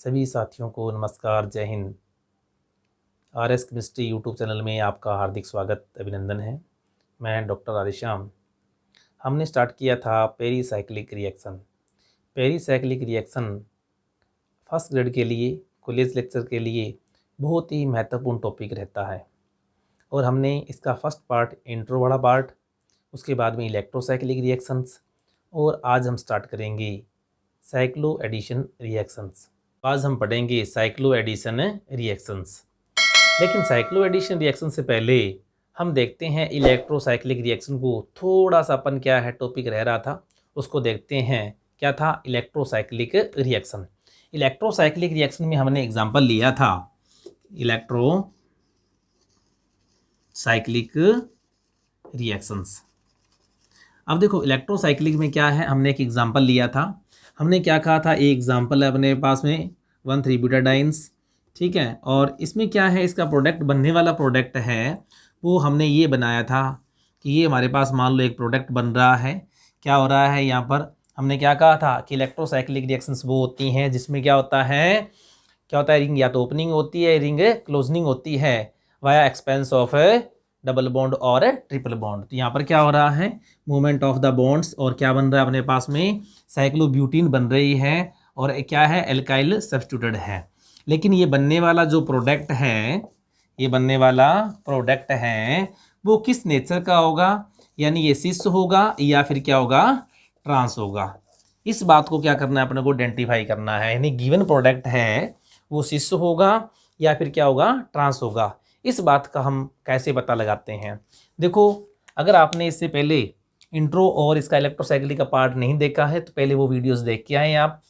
सभी साथियों को नमस्कार, जय Hind. RS chemistry YouTube channel में आपका हार्दिक स्वागत, अभिनंदन है। मैं डॉक्टर आदिश्याम। हमने स्टार्ट किया था pericyclic reaction. Pericyclic reaction first grade के लिए, कॉलेज लेक्चर के लिए बहुत ही महत्वपूर्ण टॉपिक रहता है और हमने इसका फर्स्ट पार्ट इंट्रो वाला पार्ट, उसके बाद में इलेक्ट्रोसाइक्लिक रिएक्शंस और आज हम स्टार्ट करेंगे साइक्लो एडिशन रिएक्शंस। आज हम पढ़ेंगे साइक्लो एडिशन रिएक्शंस। लेकिन साइक्लो एडिशन रिएक्शन से पहले हम देखते हैं इलेक्ट्रोसाइक्लिक रिएक्शन को। थोड़ा सा अपन क्या है टॉपिक रह रहा था, उसको देखते हैं। क्या था? Electrocyclic reaction. इलेक्ट्रोसाइक्लिक रिएक्शन में हमने एग्जांपल लिया था इलेक्ट्रोसाइक्लिक रिएक्शंस। अब देखो इलेक्ट्रोसाइक्लिक में क्या है, हमने एक एग्जांपल लिया था। हमने क्या कहा था, एक एग्जांपल है अपने पास में 1,3-ब्यूटाडाइन्स, ठीक है। और इसमें क्या है, इसका प्रोडक्ट बनने वाला प्रोडक्ट है वो हमने ये बनाया था कि ये हमारे पास मान लो एक प्रोडक्ट बन रहा है। क्या हो रहा है यहाँ पर, हमने क्या कहा था कि इलेक्ट्रोसाइक्लिक रिएक्शंस वो होती हैं जिसमें क्या होता है, रिंग या तो ओपनिंग होती है, रिंग क्लोजनिंग होती है via expense of double bond और ट्रिपल बॉन्ड। तो यहाँ पर क्या हो रहा है, मूवमेंट ऑफ द बॉन्ड्स, और क्या बन रहा है अपने पास में, साइक्लोब्यूटीन बन रही है और क्या है, एल्काइल सब्स्टिट्यूटेड है। लेकिन ये बनने वाला जो प्रोडक्ट है, ये बनने वाला प्रोडक्ट है वो किस नेचर का होगा, यानी ये सिस होगा या फिर क्या होगा, ट्रांस होगा। इस बात को क्या करना है, अपने को आइडेंटिफाई करना है। यानी गिवन प्रोडक्ट है वो सिस होगा या फिर क्या होगा, ट्रांस होगा। इस बात का हम कैसे पता लगाते हैं? देखो, अगर आपने इससे पहले इंट्रो और इसका इलेक्ट्रोसाइक्लिक का पार्ट नहीं देखा है तो पहले वो वीडियोस देख के आएँ आप,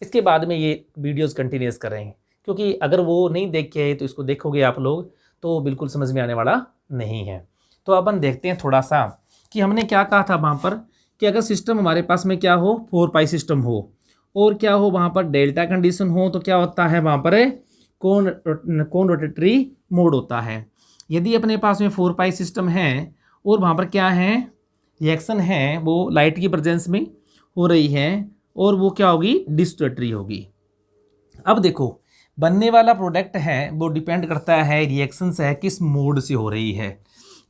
इसके बाद में ये वीडियोस कंटिन्यूस करें। क्योंकि अगर वो नहीं देख के आए तो इसको देखोगे आप लोग तो बिल्कुल समझ में आने वाला नहीं है। तो अपन देखते हैं थोड़ा सा कि हमने क्या कहा था वहाँ पर कि अगर सिस्टम हमारे पास में क्या हो, 4 पाई सिस्टम हो और क्या हो वहाँ पर डेल्टा कंडीशन हो, तो क्या होता है वहाँ पर कौन रोटेटरी मोड होता है। यदि अपने पास में 4 पाई सिस्टम है और वहाँ पर क्या है, रिएक्शन है वो लाइट की प्रेजेंस में हो रही है और वो क्या होगी, डिस्टोरेटरी होगी। अब देखो, बनने वाला प्रोडक्ट है वो डिपेंड करता है रिएक्शन है किस मोड से हो रही है,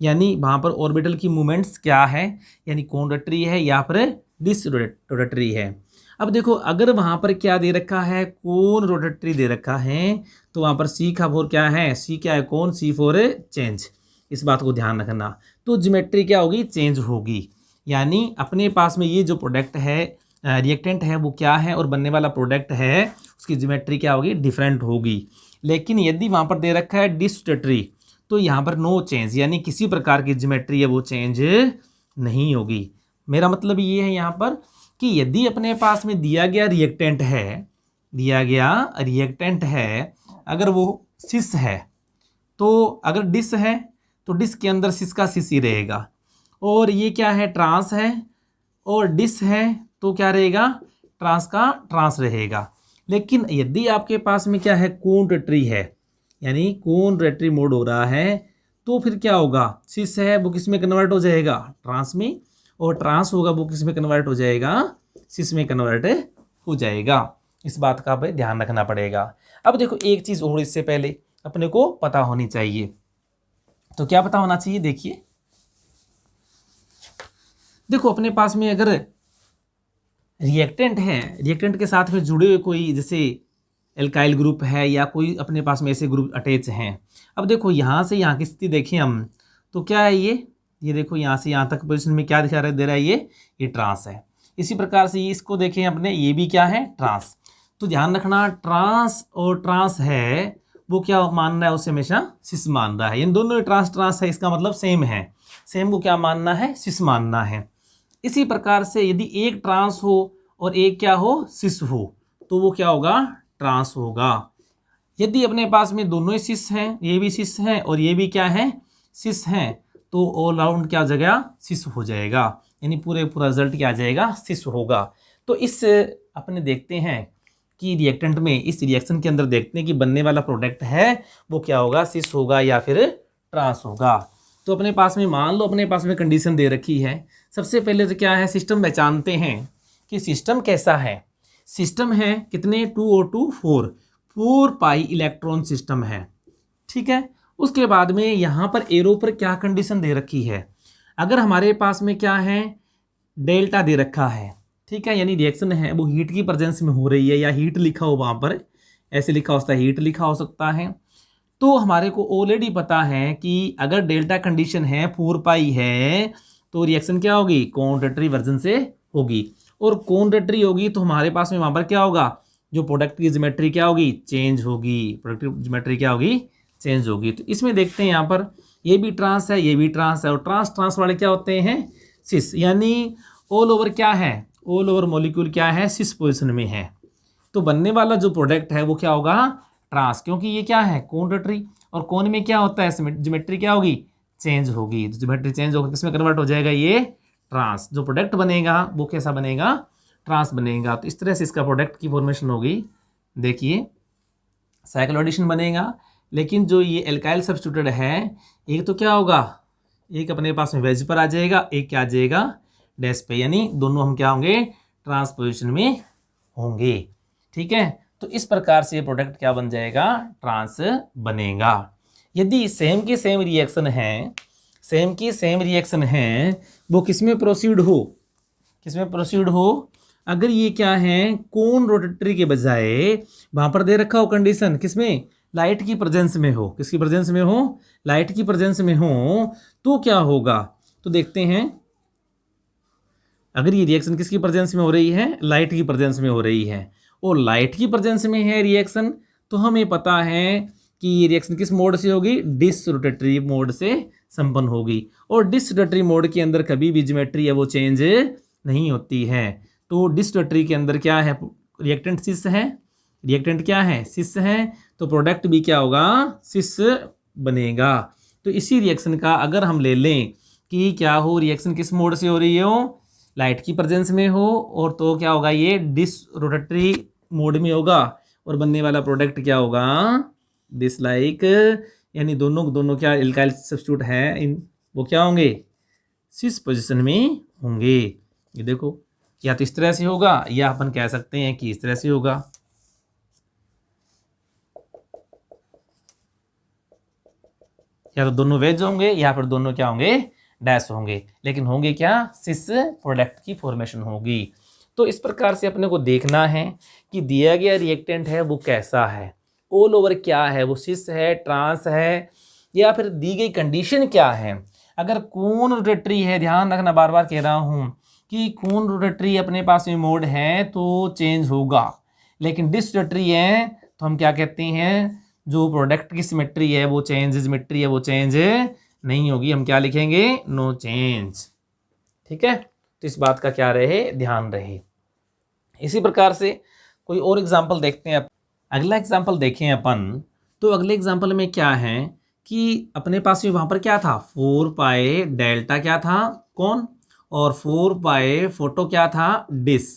यानी वहाँ पर ऑर्बिटल की मूवमेंट्स क्या है, यानी कौन रोटेटरी है या फिर डिसरोटेटरी है। अब देखो, अगर वहाँ पर क्या दे रखा है, कौन रोटेटरी दे रखा है, तो वहाँ पर सी का फोर क्या है, सी क्या है, कौन, सी फॉर चेंज। इस बात को ध्यान रखना। तो ज्योमेट्री क्या होगी, चेंज होगी। यानी अपने पास में ये जो प्रोडक्ट है, रिएक्टेंट है वो क्या है और बनने वाला प्रोडक्ट है उसकी ज्योमेट्री क्या होगी, डिफरेंट होगी। लेकिन यदि वहाँ पर दे रखा है डिस्टोरेटरी तो यहाँ पर नो चेंज, यानी किसी प्रकार की ज्योमेट्री है वो चेंज नहीं होगी। मेरा मतलब ये है यहाँ पर कि यदि अपने पास में दिया गया रिएक्टेंट है, अगर वो सिस है तो अगर डिस है तो डिस के अंदर सिस का सिस ही रहेगा, और ये क्या है, ट्रांस है और डिस है तो क्या रहेगा, ट्रांस का ट्रांस रहेगा। लेकिन यदि आपके पास में क्या है, कोन रोटेटरी है, यानी कोन रोटेटरी मोड हो रहा है, तो फिर क्या होगा, सिस है वो किस में कन्वर्ट हो जाएगा, ट्रांस में, और ट्रांस होगा वो किस में कन्वर्ट हो जाएगा, सिस में कन्वर्ट हो जाएगा। इस बात का भाई ध्यान रखना पड़ेगा। अब देखो, एक चीज़ और इससे पहले अपने को पता होनी चाहिए। तो क्या पता होना चाहिए, देखिए, देखो अपने पास में अगर रिएक्टेंट है, रिएक्टेंट के साथ में जुड़े हुए कोई जैसे एल्काइल ग्रुप है या कोई अपने पास में ऐसे ग्रुप अटैच हैं। अब देखो यहाँ से यहाँ की स्थिति देखें हम, तो क्या है ये देखो यहाँ से यहाँ तक पोजीशन में क्या दिखा दे रहा है, ये ट्रांस है। इसी प्रकार से इसको देखें अपने, ये भी क्या है, ट्रांस। तो ध्यान रखना, ट्रांस और ट्रांस है वो क्या मान रहा है, उसे हमेशा सिस मान रहा है। इन दोनों ट्रांस है, इसका मतलब सेम है, सेम को क्या मानना है, सिस मानना है। इसी प्रकार से यदि एक ट्रांस हो और एक क्या हो, सिस हो, तो वो क्या होगा, ट्रांस होगा। यदि अपने पास में दोनों ही सिस हैं, ये भी सिस हैं और ये भी क्या है, सिस हैं, तो ऑल राउंड क्या हो जाएगा, सिस हो जाएगा, यानी पूरा रिजल्ट क्या आ जाएगा, सिस होगा। तो इस अपने देखते हैं कि रिएक्टेंट में, इस रिएक्शन के अंदर देखते हैं कि बनने वाला प्रोडक्ट है वो क्या होगा, सिस होगा या फिर ट्रांस होगा। तो अपने पास में मान लो अपने पास में कंडीशन दे रखी है। सबसे पहले तो क्या है, सिस्टम पहचानते हैं कि सिस्टम कैसा है। सिस्टम है कितने, 2 और 2 4, 4 पाई इलेक्ट्रॉन सिस्टम है। ठीक है, उसके बाद में यहाँ पर एरो पर क्या कंडीशन दे रखी है, अगर हमारे पास में क्या है, डेल्टा दे रखा है, ठीक है, यानी रिएक्शन है वो हीट की प्रेजेंस में हो रही है, या हीट लिखा हो वहाँ पर, ऐसे लिखा हो सकता है, हीट लिखा हो सकता है। तो हमारे को ऑलरेडी पता है कि अगर डेल्टा कंडीशन है 4 पाई है तो रिएक्शन क्या होगी, कॉन्ट्रैक्टरी वर्जन से होगी, और कॉन्ट्रैक्टरी होगी तो हमारे पास में वहाँ पर क्या होगा, जो प्रोडक्ट की ज्योमेट्री क्या होगी, चेंज होगी, प्रोडक्ट की ज्योमेट्री क्या होगी, चेंज होगी। तो इसमें देखते हैं यहाँ पर ये भी ट्रांस है, ये भी ट्रांस है, और ट्रांस ट्रांस वाले क्या होते हैं, सिस, यानी ऑल ओवर क्या है, ऑल ओवर मॉलिक्यूल क्या है, सिस पोजिशन में है। तो बनने वाला जो प्रोडक्ट है वो क्या होगा, ट्रांस, क्योंकि ये क्या है, कॉन्ट्रैक्टरी, और कौन में क्या होता है, ज्योमेट्री क्या होगी, चेंज होगी। तो ज्योमेट्री चेंज होगी, किसमें कन्वर्ट हो जाएगा, ये ट्रांस। जो प्रोडक्ट बनेगा वो कैसा बनेगा, ट्रांस बनेगा। तो इस तरह से इसका प्रोडक्ट की फॉर्मेशन होगी। देखिए साइक्लो एडिशन बनेगा, लेकिन जो ये एल्काइल सब्स्टिट्यूटेड है, एक तो क्या होगा, एक अपने पास में वेज पर आ जाएगा, एक क्या आ जाएगा, डैश पे, यानी दोनों हम क्या होंगे, ट्रांस पोजिशन में होंगे। ठीक है, तो इस प्रकार से ये प्रोडक्ट क्या बन जाएगा, ट्रांस बनेगा। यदि सेम की सेम रिएक्शन है, सेम की सेम रिएक्शन है, वो किसमें प्रोसीड हो, किसमें प्रोसीड हो, अगर ये क्या है, कोन रोटेटरी के बजाय वहां पर दे रखा हो कंडीशन, किसमें, लाइट की प्रेजेंस में हो, किसकी प्रेजेंस में हो, लाइट की प्रेजेंस में हो, तो क्या होगा। तो देखते हैं, अगर ये रिएक्शन किसकी प्रेजेंस में हो रही है, लाइट की प्रेजेंस में हो रही है, और लाइट की प्रेजेंस में है रिएक्शन, तो हमें पता है कि ये रिएक्शन किस मोड से होगी, डिस रोटेटरी मोड से संपन्न होगी, और डिस रोटेटरी मोड के अंदर कभी भी ज्योमेट्री है वो चेंज नहीं होती है। तो डिस रोटेटरी के अंदर क्या है, रिएक्टेंट सिस है, रिएक्टेंट क्या है, सिस है, तो प्रोडक्ट भी क्या होगा, सिस बनेगा। तो इसी रिएक्शन का अगर हम ले लें कि क्या हो, रिएक्शन किस मोड से हो रही हो, लाइट की प्रेजेंस में हो, और तो क्या होगा, ये डिस रोटेटरी मोड में होगा, और बनने वाला प्रोडक्ट क्या होगा, डिस लाइक, यानी दोनों दोनों क्या एल्काइल सब्स्टिट्यूट है, इन वो क्या होंगे, सिस पोजीशन में होंगे। ये देखो, या तो इस तरह से होगा, या अपन कह सकते हैं कि इस तरह से होगा, या तो दोनों वेज होंगे, या फिर दोनों क्या होंगे, डैश होंगे, लेकिन होंगे क्या, सिस प्रोडक्ट की फॉर्मेशन होगी। तो इस प्रकार से अपने को देखना है कि दिया गया रिएक्टेंट है वो कैसा है, ऑल ओवर क्या है, वो सिस है, ट्रांस है, या फिर दी गई कंडीशन क्या है। अगर कोन रोटेटरी है, ध्यान रखना, बार बार कह रहा हूँ कि कोन रोटेटरी अपने पास में मोड है तो चेंज होगा, लेकिन डिस रोटेटरी है तो हम क्या कहते हैं, जो प्रोडक्ट की सिमेट्री है वो चेंज, सिमेट्री है वो चेंज नहीं होगी, हम क्या लिखेंगे, नो चेंज। ठीक है, तो इस बात का क्या रहे, ध्यान रहे। इसी प्रकार से कोई और एग्जांपल देखते हैं। अगला एग्जांपल देखें अपन, तो अगले एग्जांपल में क्या है कि अपने पास में वहां पर क्या था, 4 पाए डेल्टा क्या था, कौन, और 4 पाए फोटो क्या था, डिस।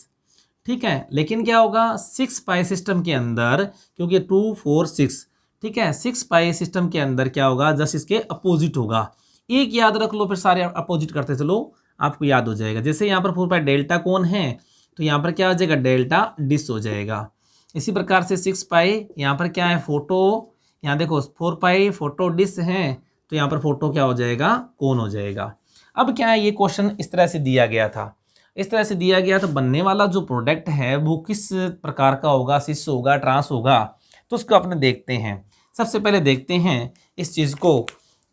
ठीक है, लेकिन क्या होगा 6 पाई सिस्टम के अंदर, क्योंकि 2 4 6, ठीक है, 6 पाई सिस्टम के अंदर क्या होगा, जस्ट इसके अपोजिट होगा। एक याद रख लो, फिर सारे अपोजिट करते चलो, आपको याद हो जाएगा। जैसे यहाँ पर 4 पाई डेल्टा कौन है, तो यहाँ पर क्या हो जाएगा, डेल्टा डिस हो जाएगा। इसी प्रकार से 6 पाई यहाँ पर क्या है, फोटो, यहाँ देखो 4 पाई फोटो डिस है, तो यहाँ पर फोटो क्या हो जाएगा, कौन हो जाएगा। अब क्या है, ये क्वेश्चन इस तरह से दिया गया था, इस तरह से दिया गया, तो बनने वाला जो प्रोडक्ट है वो किस प्रकार का होगा, सिस होगा, ट्रांस होगा, तो उसको अपने देखते हैं। सबसे पहले देखते हैं इस चीज़ को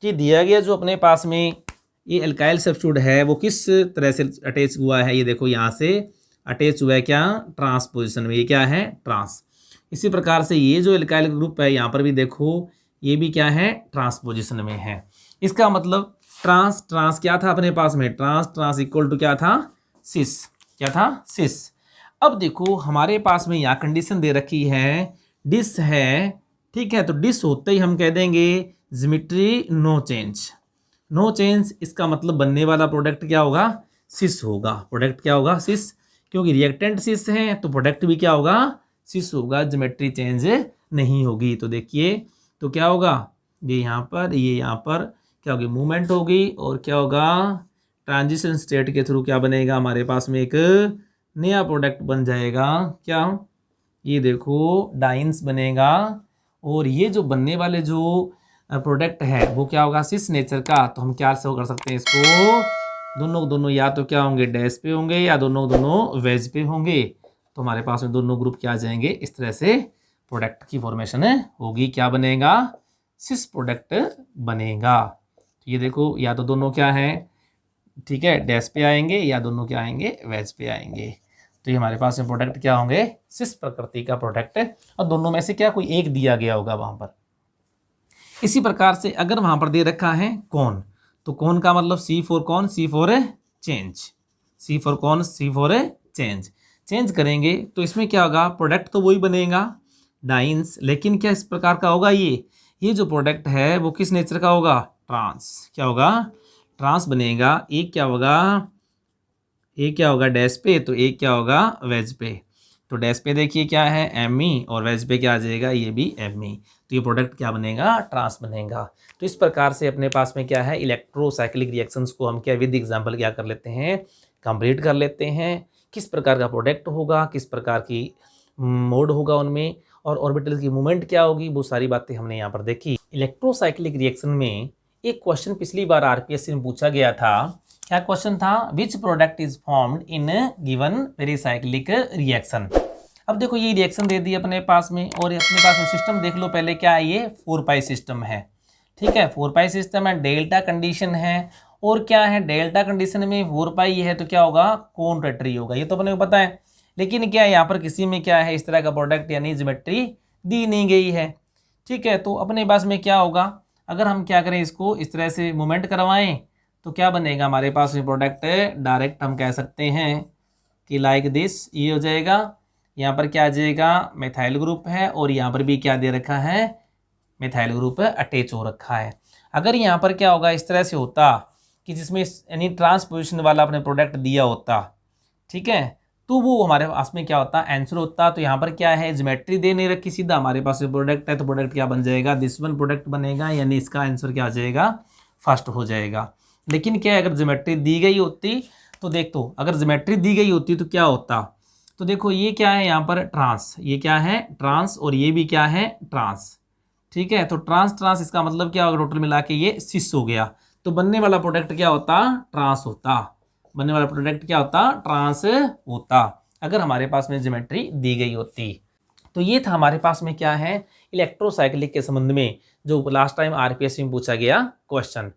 कि दिया गया जो अपने पास में ये एल्काइल सब्स्टिट्यूट है वो किस तरह से अटैच हुआ है। ये देखो यहाँ से अटैच हुआ है क्या, ट्रांस पोजिशन में, ये क्या है, ट्रांस। इसी प्रकार से ये जो एल्काइल ग्रुप है यहाँ पर भी देखो, ये भी क्या है, ट्रांस पोजिशन में है। इसका मतलब ट्रांस ट्रांस क्या था अपने पास में, ट्रांस ट्रांस इक्वल टू क्या था, सिस, क्या था, सिस। अब देखो हमारे पास में यहाँ कंडीशन दे रखी है, डिस है, ठीक है, तो डिस होते ही हम कह देंगे geometry no change, no change. इसका मतलब बनने वाला प्रोडक्ट क्या होगा, सिस होगा, प्रोडक्ट क्या होगा, सिस, क्योंकि रिएक्टेंट सिस है तो प्रोडक्ट भी क्या होगा, सिस होगा, ज्योमेट्री चेंज नहीं होगी। तो देखिए, तो क्या होगा, ये यहाँ पर, ये यहाँ पर क्या होगी, मूवमेंट होगी, और क्या होगा, ट्रांजिशन स्टेट के थ्रू क्या बनेगा, हमारे पास में एक नया प्रोडक्ट बन जाएगा, क्या, ये देखो डाइन्स बनेगा, और ये जो बनने वाले जो प्रोडक्ट है वो क्या होगा, सिस नेचर का। तो हम क्या से कर सकते हैं इसको, दोनों दोनों या तो क्या होंगे, डैश पे होंगे, या दोनों दोनों वेज पे होंगे। तो हमारे पास में दोनों ग्रुप क्या आ जाएंगे, इस तरह से प्रोडक्ट की फॉर्मेशन होगी। क्या बनेगा, सिस प्रोडक्ट बनेगा। तो ये देखो या तो दोनों क्या है, ठीक है, डैश पे आएंगे, या दोनों क्या आएंगे, वेज पे आएंगे। तो ये हमारे पास में प्रोडक्ट क्या होंगे, सिस प्रकृति का प्रोडक्ट, और दोनों में से क्या कोई एक दिया गया होगा वहां पर। इसी प्रकार से अगर वहां पर दे रखा है कौन, तो कौन का मतलब सी फॉर कौन, सी फॉर चेंज, सी फॉर कौन, सी फॉर चेंज। चेंज करेंगे तो इसमें क्या होगा, प्रोडक्ट तो वही बनेगा डाइन्स, लेकिन क्या इस प्रकार का होगा, ये जो प्रोडक्ट है वो किस नेचर का होगा, ट्रांस। क्या होगा, ट्रांस बनेगा। एक क्या होगा, एक क्या होगा डैश पे, तो एक क्या होगा वेज पे। तो डैश पे देखिए क्या है एमी, और वेज पे क्या आ जाएगा, ये भी एमी। तो ये प्रोडक्ट क्या बनेगा, ट्रांस बनेगा। तो इस प्रकार से अपने पास में क्या है, इलेक्ट्रोसाइक्लिक रिएक्शंस को हम क्या विद एग्जांपल क्या कर लेते हैं, कंप्लीट कर लेते हैं। किस प्रकार का प्रोडक्ट होगा, किस प्रकार की मोड होगा उनमें, और ऑर्बिटल की मूवमेंट क्या होगी, वो सारी बातें हमने यहाँ पर देखी। इलेक्ट्रोसाइक्लिक रिएक्शन में एक क्वेश्चन पिछली बार आरपीएससी में पूछा गया था। क्या क्वेश्चन था, which product is formed in given pericyclic reaction. अब देखो ये रिएक्शन दे दी अपने पास में, और अपने पास में सिस्टम देख लो पहले, क्या है ये 4 पाई सिस्टम है, ठीक है, 4 पाई सिस्टम है, डेल्टा कंडीशन है, और क्या है डेल्टा कंडीशन में 4 पाई है तो क्या होगा, कोन रोटरी होगा, ये तो अपने को पता है। लेकिन क्या है यहाँ पर किसी में क्या है इस तरह का प्रोडक्ट यानी ज्योमेट्री दी नहीं गई है, ठीक है। तो अपने पास में क्या होगा, अगर हम क्या करें इसको इस तरह से मूवमेंट करवाएं तो क्या बनेगा हमारे पास में प्रोडक्ट, डायरेक्ट हम कह सकते हैं कि लाइक दिस, ये हो जाएगा। यहाँ पर क्या आ जाएगा, मेथाइल ग्रुप है, और यहाँ पर भी क्या दे रखा है, मेथाइल ग्रुप अटैच हो रखा है। अगर यहाँ पर क्या होगा इस तरह से होता कि जिसमें यानी ट्रांसपोजिशन वाला अपने प्रोडक्ट दिया होता, ठीक है, तो वो हमारे पास में क्या होता, आंसर होता। तो यहाँ पर क्या है, ज्योमेट्री दे नहीं रखी, सीधा हमारे पास में प्रोडक्ट है, तो प्रोडक्ट क्या बन जाएगा, दिस वन प्रोडक्ट बनेगा, यानी इसका आंसर क्या आ जाएगा, फर्स्ट हो जाएगा। लेकिन क्या है, अगर ज्योमेट्री दी गई होती तो देख, तो अगर ज्योमेट्री दी गई होती तो क्या होता, तो देखो ये क्या है यहाँ पर ट्रांस, ये क्या है ट्रांस, और ये भी क्या है ट्रांस, ठीक है। तो ट्रांस ट्रांस इसका मतलब क्या होगा, टोटल मिला के ये सिस हो गया। तो बनने वाला प्रोडक्ट क्या होता, ट्रांस होता, बनने वाला प्रोडक्ट क्या होता, ट्रांस होता, अगर हमारे पास में ज्योमेट्री दी गई होती। तो ये था हमारे पास में क्या है, इलेक्ट्रोसाइक्लिक के संबंध में जो लास्ट टाइम आरपीएससी में पूछा गया क्वेश्चन,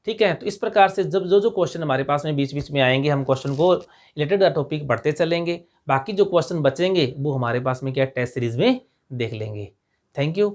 ठीक है। तो इस प्रकार से जब जो जो क्वेश्चन हमारे पास में बीच बीच में आएंगे, हम क्वेश्चन को रिलेटेड टॉपिक बढ़ते चलेंगे। बाकी जो क्वेश्चन बचेंगे वो हमारे पास में क्या टेस्ट सीरीज में देख लेंगे। Thank you.